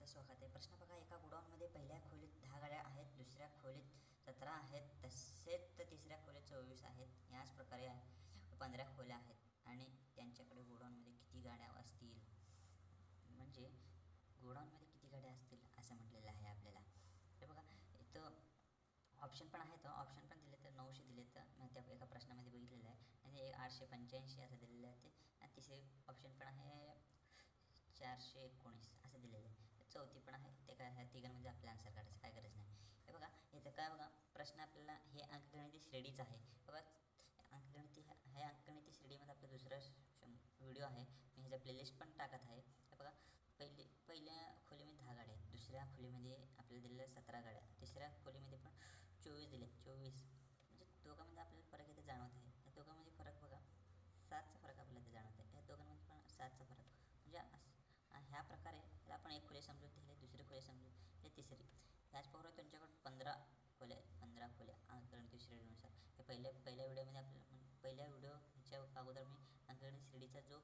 तुमचं स्वागत आहे. प्रश्न बघा, एका गोडाऊनमध्ये पहिल्या खोलीत 10 गाड्या आहेत, दुसऱ्या खोलीत 17 आहेत, तसेच तिसऱ्या खोलीत 24 आहेत. याच प्रकारे 15 खोल्या आहेत आणि त्यांच्याकडे गोडाऊनमध्ये किती गाड्या असतील, म्हणजे गोडाऊनमध्ये किती गाड्या असतील असं म्हटलेलं आहे आपल्याला. हे बघा, इथं ऑप्शन पण आहेत, ऑप्शन पण दिले तर 900 दिले तर त्या एका प्रश्नामध्ये बघितलेलं आहे आणि 885 असं दिलेलं आहे ते. आणि तिसरे ऑप्शन पण आहे 419 असं दिलेलं आहे. चौथी पण आहे. ते काय ह्या तिघांमध्ये आपल्याला आन्सर काढायचं काय गरज नाही. हे बघा, इथं काय बघा, प्रश्न आपल्याला हे अंकगणिती श्रेणीच आहे. बघा, अंकगणिती श्रेणीमध्ये आपलं दुसरा व्हिडिओ आहे. मी ह्याचा प्लेलिस्ट पण टाकत आहे. हे बघा, पहिल्या खोलीमध्ये 10 गाड्या आहेत, दुसऱ्या खोलीमध्ये आपल्याला दिलेल्या 17 गाड्या, तिसऱ्या खोलीमध्ये पण 24 दिले. 24 म्हणजे दोघांमध्ये आपल्याला फरक इथे जाणवत आहे. या दोघांमध्ये फरक बघा, 7चा फरक आपल्याला इथे जाणवत आहे. या दोघांमध्ये पण 7चा फरक, म्हणजे ह्या प्रकारे याला आपण एक खोली समजून दिले, दुसरी खोली समजून हे तिसरी. त्याचबरोबर त्यांच्याकडे 15 खोल्या आहेत. 15 खोल्या अंकगणित श्रेणीनुसार. हे पहिल्या व्हिडिओमध्ये आपल्याला पहिल्या व्हिडिओच्या अगोदर मी अंकगणित श्रेणीचा जो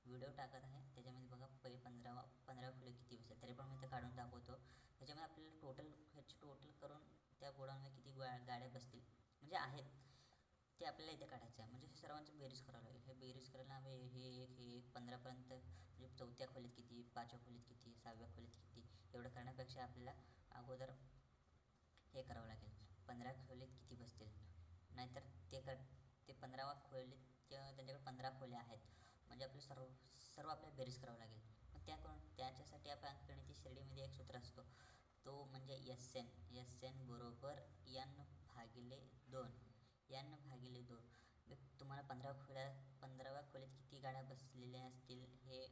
व्हिडिओ टाकत आहे त्याच्यामध्ये बघा पहिले 15 खोले किती बसेल, तरी पण मी ते काढून दाखवतो. त्याच्यामध्ये आपल्याला ह्याची टोटल करून त्या गोडाऊनमध्ये किती गाड्या बसतील म्हणजे आहेत ते आपल्याला इथे काढायचं आहे. म्हणजे हे सर्वांचं बेरीज करावं लागेल. हे बेरीज करायला हवे हे एक 15पर्यंत, म्हणजे चौथ्या खोलीत किती, 5व्या खोलीत किती, 6व्या खोलीत किती, एवढं करण्यापेक्षा आपल्याला अगोदर हे करावं लागेल, 15 खोलीत किती बसतील. नाहीतर ते 15व्या खोलीत त्यांच्याकडे 15 खोल्या आहेत, म्हणजे आपले सर्व आपल्याला बेरीज करावं लागेल. मग त्याच्यासाठी आपण अंकगणिती श्रेणीमध्ये एक सूत्र असतो, तो म्हणजे SN बरोबर n/2. तुम्हाला 15व्या खोलीत किती गाड्या बसलेल्या असतील हे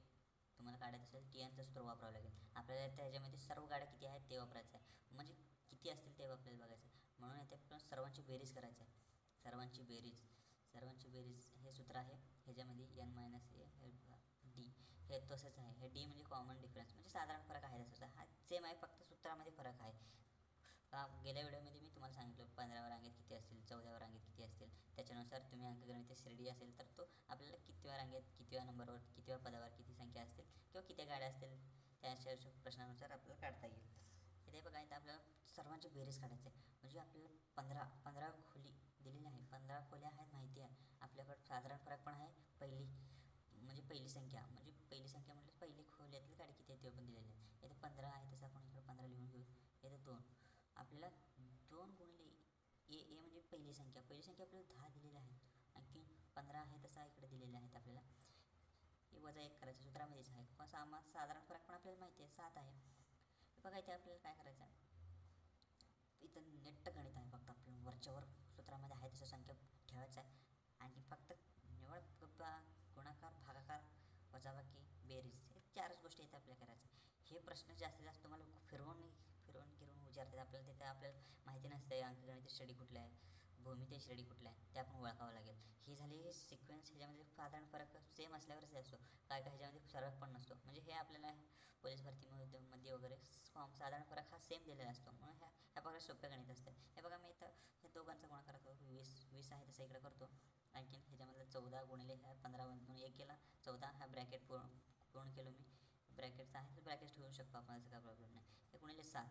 तुम्हाला काढायचं असेल, TNचं सूत्र वापरावं लागेल. आपल्याला त्याच्यामध्ये सर्व गाड्या किती आहेत ते वापरायचं आहे, म्हणजे किती असतील ते आपल्याला बघायचं आहे. म्हणून इथे आपण सर्वांची बेरीज करायचं आहे. सर्वांची बेरीज हे सूत्र आहे. ह्याच्यामध्ये n-a हे तसंच आहे. हे D म्हणजे कॉमन डिफरन्स, म्हणजे साधारण फरक आहे. तसंच हा सेम आहे, फक्त सूत्रामध्ये फरक आहे. गेल्या व्हिडिओमध्ये मी तुम्हाला सांगितलं 15व्या रांगेत किती असतील, 14व्या रांगेत किती असतील, त्याच्यानुसार तुम्ही अंकगणित श्रेणी असेल तर तो आपल्याला कितव्या रांगेत, कितव्या नंबरवर, कितव्या पदावर किती संख्या असतील किंवा किती गाड्या असतील त्या प्रश्नानुसार आपल्याला काढता येईल. इथे बघा, इथं आपल्याला सर्वांची बेरीज काढायची आहे. म्हणजे आपल्याला 15 खोली दिलेली आहे, 15 खोल्या आहेत माहिती आहे. आपल्याकडं साधारण फरक पण आहे. पहिली संख्या म्हणजे पहिली खोल्यातली गाडी किती आहे ते पण दिलेली आहे. इथे 15 आहे, तसं आपण इकडे 15 लिहून घेऊ. इथे 2 आपल्याला 2 गुणिले ए म्हणजे पहिली संख्या आपल्याला 10 दिलेल्या आहेत. आणखी 15 आहे तसा इकडे दिलेले आहेत. आपल्याला हे वजा 1 करायचं, सूत्रामध्येच आहे. पण साधारण फरक पण आपल्याला माहिती आहे, 7 आहे. बघा, इथे आपल्याला काय करायचं आहे, इथं नेट्ट गणित आहे. फक्त आपल्याला वरच्यावर सूत्रामध्ये आहे तसं संख्या ठेवायचं आहे आणि फक्त निवड गुणाकार, भागाकार, वजाबाकी, बेरीज हे 4च गोष्टी इथे आपल्याला करायचं. हे प्रश्न जास्तीत जास्त तुम्हाला फिरवून विचारतात. आपल्याला माहिती नसते अंकगणित श्रेणी कुठल्या आहे, भूमिती श्रेणी कुठल्या आहे, ते आपण ओळखावं लागेल. ही झाली सिक्वेन्स. ह्याच्यामध्ये साधारण फरक सेम असल्यावरच असतो, काय ह्याच्यामध्ये फरक पण नसतो. म्हणजे हे आपल्याला पोलीस भरतीमध्ये वगैरे साधारण फरक हा सेम दिलेला असतो. म्हणून ह्या प्रकारे सोप्या गणित असते. हे बघा, मी इथं हे दोघांचा गुणाकार करतो, 20 आहे तसं इकडे करतो. आणखीन ह्याच्यामधलं 14 गुणिले ह्या 15मधून 1 केला, 14 हा ब्रॅकेट पूर्ण केलो मी. ब्रॅकेटचा आहे तर ब्रॅकेट ठेवू शकतो आपण, असं काय प्रॉब्लेम नाही. हे गुणिले 7,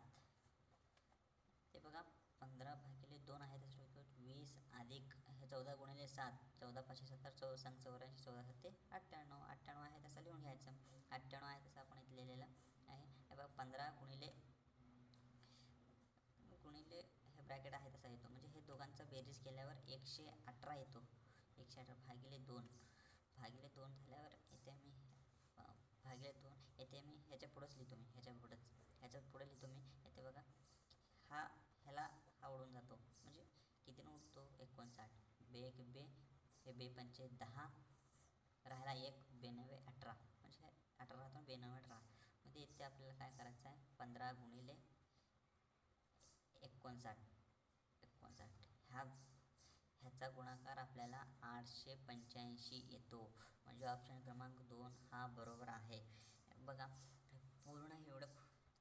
ते बघा 15/2 आहे तसं ठेवतो. 20 अधिक हे 14 गुणिले 7, 14 5 70, 84, 14 7 98 आहे तसं लिहून घ्यायचं. 98 आहे तसं आपण इथे लिहिलेलं आहे. हे बघा, 15 गुणिले हे ब्रॅकेट आहे तसा येतो. म्हणजे हे दोघांचा बेरीज केल्यावर 118 येतो. 118 भागिले 2 झाल्यावर इथे मी भागिले 2 येथे मी ह्याच्या पुढंच लिहितो. ह्याच्या पुढे लिहितो मी. येथे बघा, हा उडून जातो, म्हणजे कितीनं उडतो, 59. हे 5 10 राहिला 1, 92 18, म्हणजे 18 राहतो, 92 18. म्हणजे इथे आपल्याला काय करायचं आहे, 15 गुणिले 59 ह्याचा गुणाकार आपल्याला 885 येतो. म्हणजे ऑप्शन क्रमांक 2 हा बरोबर आहे. बघा, पूर्ण एवढं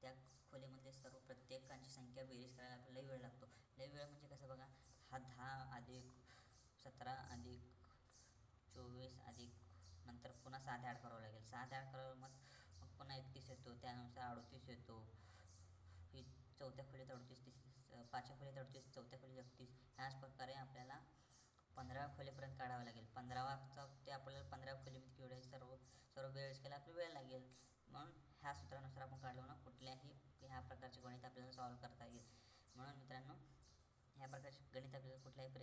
त्या खोलीमध्ये सर्व प्रत्येकांची संख्या बेरीज करायला आपल्याला लई वेळ लागतो. लई वेळ म्हणजे कसं बघा, हा 10 अधिक 17 अधिक 24 अधिक नंतर पुन्हा 7 ॲड करावं लागेल. 7 ॲड करावं, मग पुन्हा 31 येतो, त्यानुसार 38 चौथ्या खोलीत 38, पाचव्या खोलीत 38, चौथ्या खोलीत 31, ह्याच प्रकारे आपल्याला 15व्या खोलीपर्यंत काढावं लागेल. 15वाचा ते आपल्याला 15व्या खोलीमध्ये केवढे सर्व बेरीज केला आपल्याला वेळ लागेल. म्हणून ह्या सूत्रानुसार आपण काढलो ना कुठल्याही ह्या प्रकारचे गणित आपल्याला सॉल्व करता येईल. म्हणून मित्रांनो ह्या प्रकारचे गणित आपल्याला कुठल्याही